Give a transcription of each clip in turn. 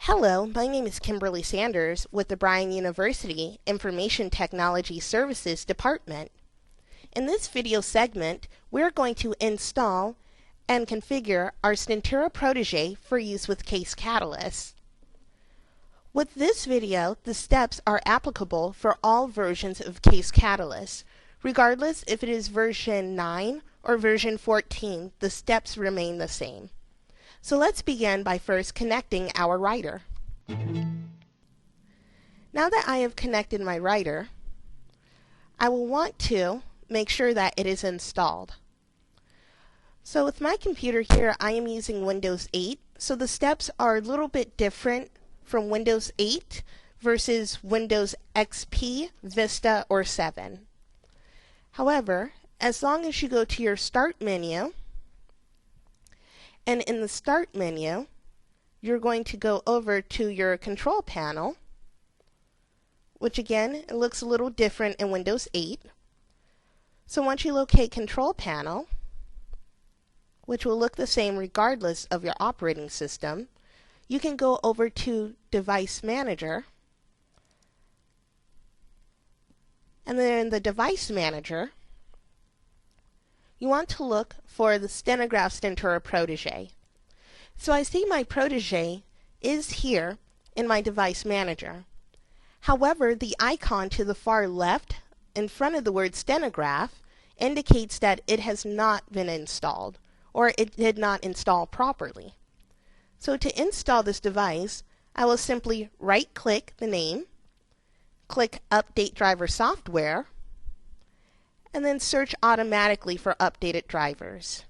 Hello, my name is Kimberly Sanders with the Bryan University Information Technology Services Department. In this video segment, we're going to install and configure our Stentura Protege for use with Case Catalyst. With this video, the steps are applicable for all versions of Case Catalyst. Regardless if it is version 9 or version 14, the steps remain the same. So let's begin by first connecting our writer. Now that I have connected my writer, I will want to make sure that it is installed. So with my computer here, I am using Windows 8, so the steps are a little bit different from Windows 8 versus Windows XP, Vista, or 7. However, as long as you go to your Start menu, and in the Start menu, you're going to go over to your Control Panel, which again, it looks a little different in Windows 8. So once you locate Control Panel, which will look the same regardless of your operating system, you can go over to Device Manager, and then in the Device Manager, you want to look for the Stentura Protege. So I see my Protege is here in my Device Manager. However, the icon to the far left in front of the word Stenograph indicates that it has not been installed, or it did not install properly. So to install this device, I will simply right-click the name, click Update Driver Software, and then search automatically for updated drivers.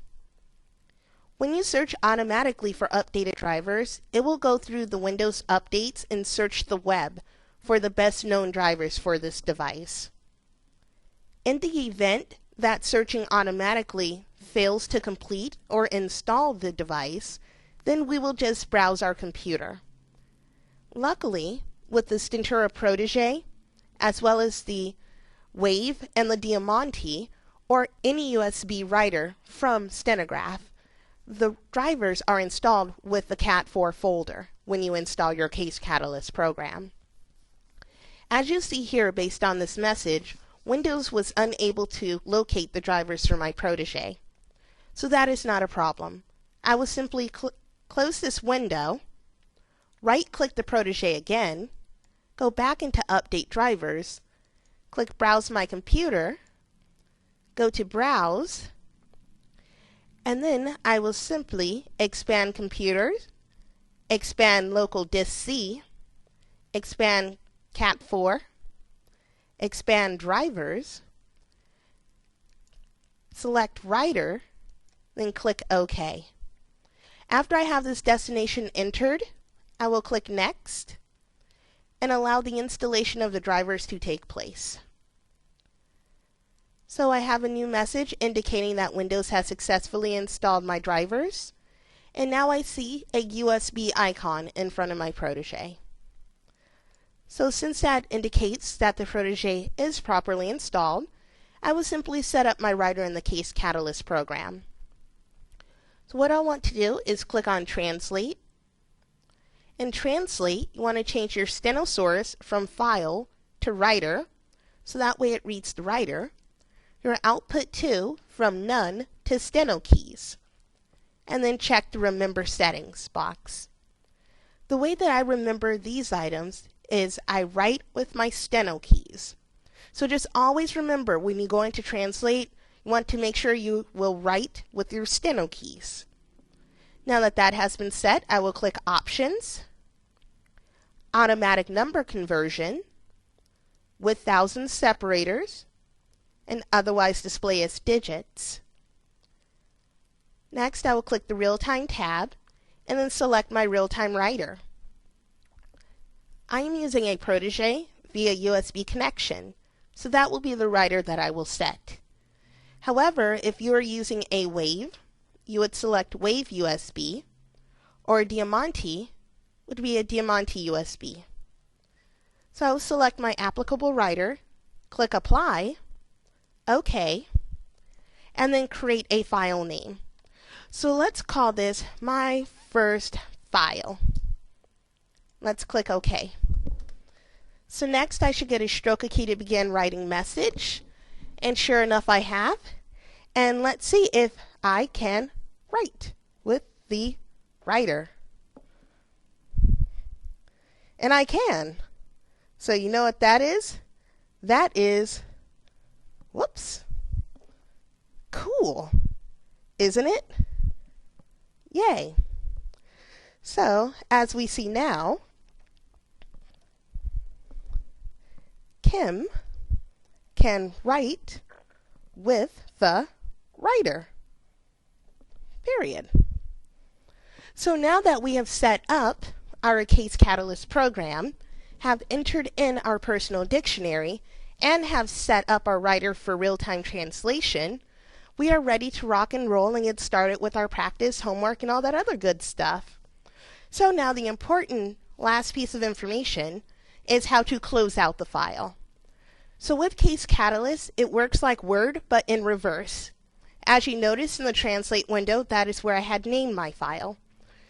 When you search automatically for updated drivers, it will go through the Windows updates and search the web for the best known drivers for this device. In the event that searching automatically fails to complete or install the device, then we will just browse our computer. Luckily, with the Stentura Protege, as well as the Wave and the Diamante, or any USB writer from Stenograph, the drivers are installed with the Cat4 folder when you install your Case Catalyst program. As you see here, based on this message, Windows was unable to locate the drivers for my Protege. So that is not a problem. I will simply close this window, right-click the Protege again, go back into Update Drivers, click Browse My Computer, go to Browse, and then I will simply expand Computers, expand Local Disk C, expand Cat4, expand Drivers, select Writer, then click OK. After I have this destination entered, I will click Next and allow the installation of the drivers to take place. So I have a new message indicating that Windows has successfully installed my drivers, and now I see a USB icon in front of my Protege. So since that indicates that the Protege is properly installed, I will simply set up my writer in the Case Catalyst program. So what I want to do is click on Translate. In Translate, you want to change your steno source from File to Writer, so that way it reads the writer. Your output to from None to Steno keys. And then check the Remember Settings box. The way that I remember these items is I write with my steno keys. So just always remember, when you go into Translate, you want to make sure you will write with your steno keys. Now that that has been set, I will click Options, Automatic Number Conversion, with thousands separators, and otherwise display as digits. Next, I will click the Real-Time tab, and then select my real-time writer. I am using a Protege via USB connection, so that will be the writer that I will set. However, if you are using a Wave, you would select Wave USB, or a Diamante would be a Diamante USB. So I will select my applicable writer, click Apply, OK, and then create a file name. So let's call this My First File. Let's click OK. So next I should get a stroke key to begin writing message. And sure enough I have. And let's see if I can write with the writer. And I can. So you know what that is? That is, whoops, cool, isn't it? Yay. So, as we see now, Kim can write with the writer. Period. So now that we have set up our Case Catalyst program, have entered in our personal dictionary, and have set up our writer for real-time translation, we are ready to rock and roll and get started with our practice, homework, and all that other good stuff. So now the important last piece of information is how to close out the file. So with Case Catalyst, it works like Word, but in reverse. As you notice in the Translate window, that is where I had named my file.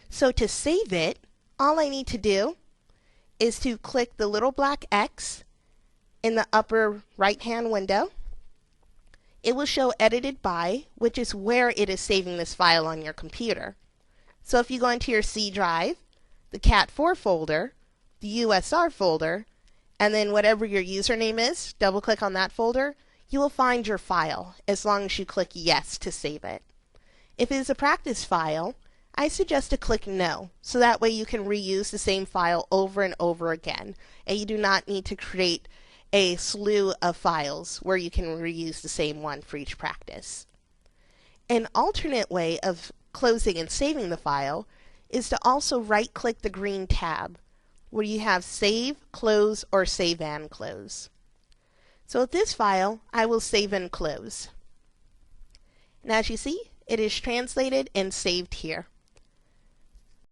So to save it, all I need to do is to click the little black X in the upper right-hand window. It will show Edited By, which is where it is saving this file on your computer. So if you go into your C drive, the CAT4 folder, the USR folder, and then whatever your username is, double-click on that folder, you will find your file, as long as you click Yes to save it. If it is a practice file, I suggest to click No, so that way you can reuse the same file over and over again, and you do not need to create a slew of files where you can reuse the same one for each practice. An alternate way of closing and saving the file is to also right-click the green tab, where you have Save, Close, or Save and Close. So with this file, I will save and close. And as you see, it is translated and saved here.